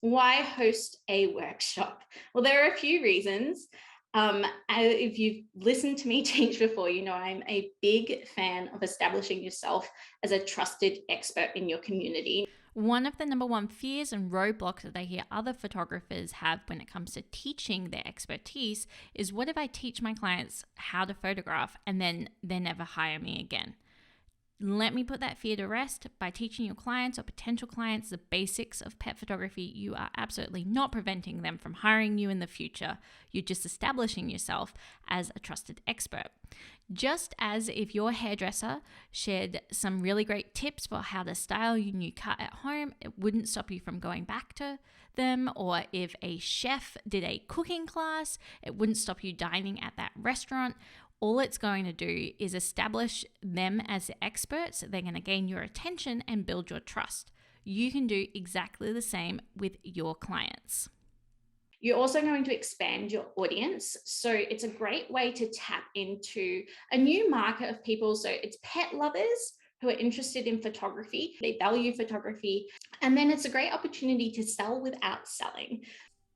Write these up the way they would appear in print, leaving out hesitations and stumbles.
Why host a workshop? Well, there are a few reasons. If you've listened to me teach before, you know I'm a big fan of establishing yourself as a trusted expert in your community. One of the number one fears and roadblocks that I hear other photographers have when it comes to teaching their expertise is, what if I teach my clients how to photograph and then they never hire me again? Let me put that fear to rest. By teaching your clients or potential clients the basics of pet photography, you are absolutely not preventing them from hiring you in the future. You're just establishing yourself as a trusted expert. Just as if your hairdresser shared some really great tips for how to style your new cut at home, it wouldn't stop you from going back to them. Or if a chef did a cooking class, it wouldn't stop you dining at that restaurant. All it's going to do is establish them as the experts. They're going to gain your attention and build your trust. You can do exactly the same with your clients. You're also going to expand your audience. So it's a great way to tap into a new market of people. So it's pet lovers who are interested in photography. They value photography. And then it's a great opportunity to sell without selling.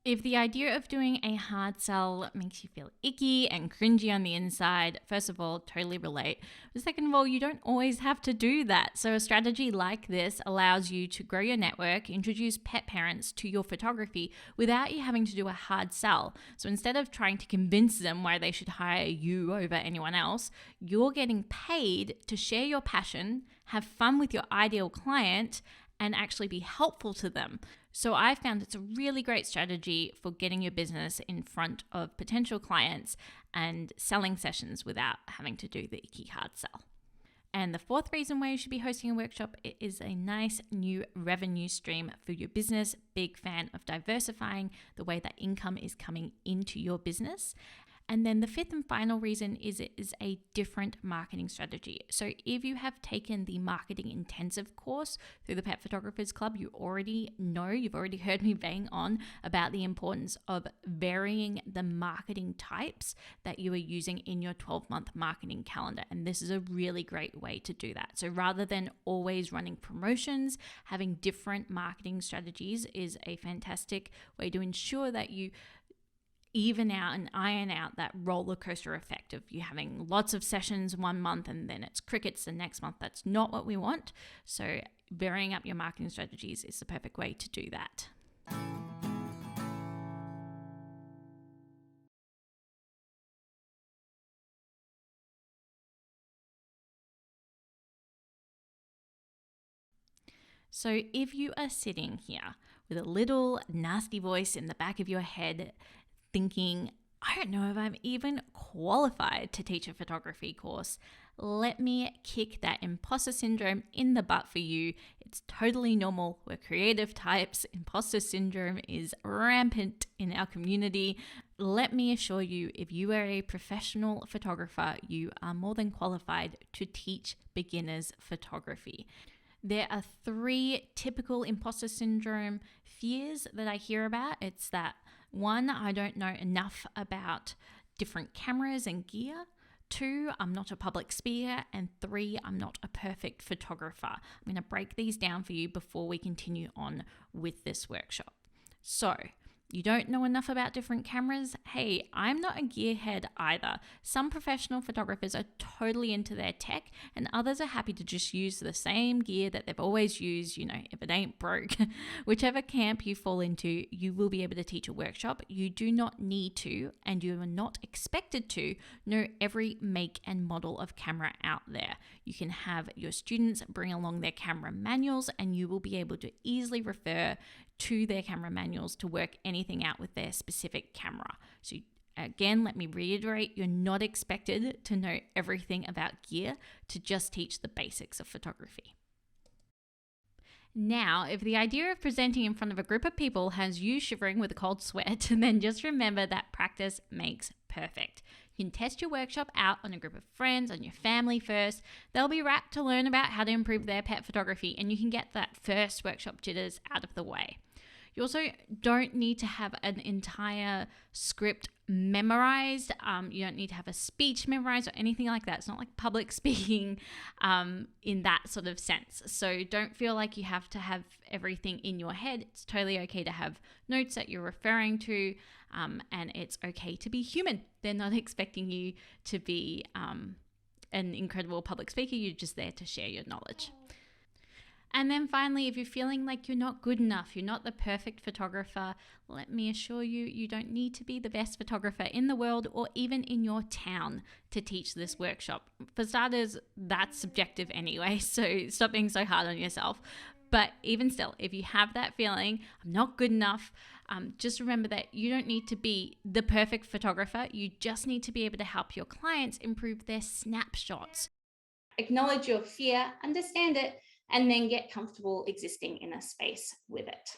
If the idea of doing a hard sell makes you feel icky and cringy on the inside, first of all, totally relate. But second of all, you don't always have to do that. So a strategy like this allows you to grow your network, introduce pet parents to your photography without you having to do a hard sell. So instead of trying to convince them why they should hire you over anyone else, you're getting paid to share your passion, have fun with your ideal client, and actually be helpful to them. So I found it's a really great strategy for getting your business in front of potential clients and selling sessions without having to do the icky hard sell. And the fourth reason why you should be hosting a workshop, it is a nice new revenue stream for your business. Big fan of diversifying the way that income is coming into your business. And then the fifth and final reason is it is a different marketing strategy. So if you have taken the marketing intensive course through the Pet Photographers Club, you already know, you've already heard me bang on about the importance of varying the marketing types that you are using in your 12-month marketing calendar. And this is a really great way to do that. So rather than always running promotions, having different marketing strategies is a fantastic way to ensure that you even out and iron out that roller coaster effect of you having lots of sessions one month and then it's crickets the next month. That's not what we want. So varying up your marketing strategies is the perfect way to do that. So if you are sitting here with a little nasty voice in the back of your head thinking, I don't know if I'm even qualified to teach a photography course, let me kick that imposter syndrome in the butt for you. It's totally normal. We're creative types. Imposter syndrome is rampant in our community. Let me assure you, if you are a professional photographer, you are more than qualified to teach beginners photography. There are 3 typical imposter syndrome fears that I hear about. It's that 1, I don't know enough about different cameras and gear. 2, I'm not a public speaker. And 3, I'm not a perfect photographer. I'm going to break these down for you before we continue on with this workshop. So, you don't know enough about different cameras? Hey, I'm not a gearhead either. Some professional photographers are totally into their tech and others are happy to just use the same gear that they've always used. You know, if it ain't broke. Whichever camp you fall into, you will be able to teach a workshop. You do not need to, and you are not expected to, know every make and model of camera out there. You can have your students bring along their camera manuals and you will be able to easily refer to their camera manuals to work anything out with their specific camera. So again, let me reiterate, you're not expected to know everything about gear to just teach the basics of photography. Now, if the idea of presenting in front of a group of people has you shivering with a cold sweat, then just remember that practice makes perfect. You can test your workshop out on a group of friends, on your family first. They'll be rapt to learn about how to improve their pet photography, and you can get that first workshop jitters out of the way. You also don't need to have an entire script memorized. You don't need to have a speech memorized or anything like that. It's not like public speaking in that sort of sense. So don't feel like you have to have everything in your head. It's totally okay to have notes that you're referring to, and it's okay to be human. They're not expecting you to be an incredible public speaker. You're just there to share your knowledge. And then finally, if you're feeling like you're not good enough, you're not the perfect photographer, let me assure you, you don't need to be the best photographer in the world or even in your town to teach this workshop. For starters, that's subjective anyway, so stop being so hard on yourself. But even still, if you have that feeling, I'm not good enough, just remember that you don't need to be the perfect photographer. You just need to be able to help your clients improve their snapshots. Acknowledge your fear, understand it, and then get comfortable existing in a space with it.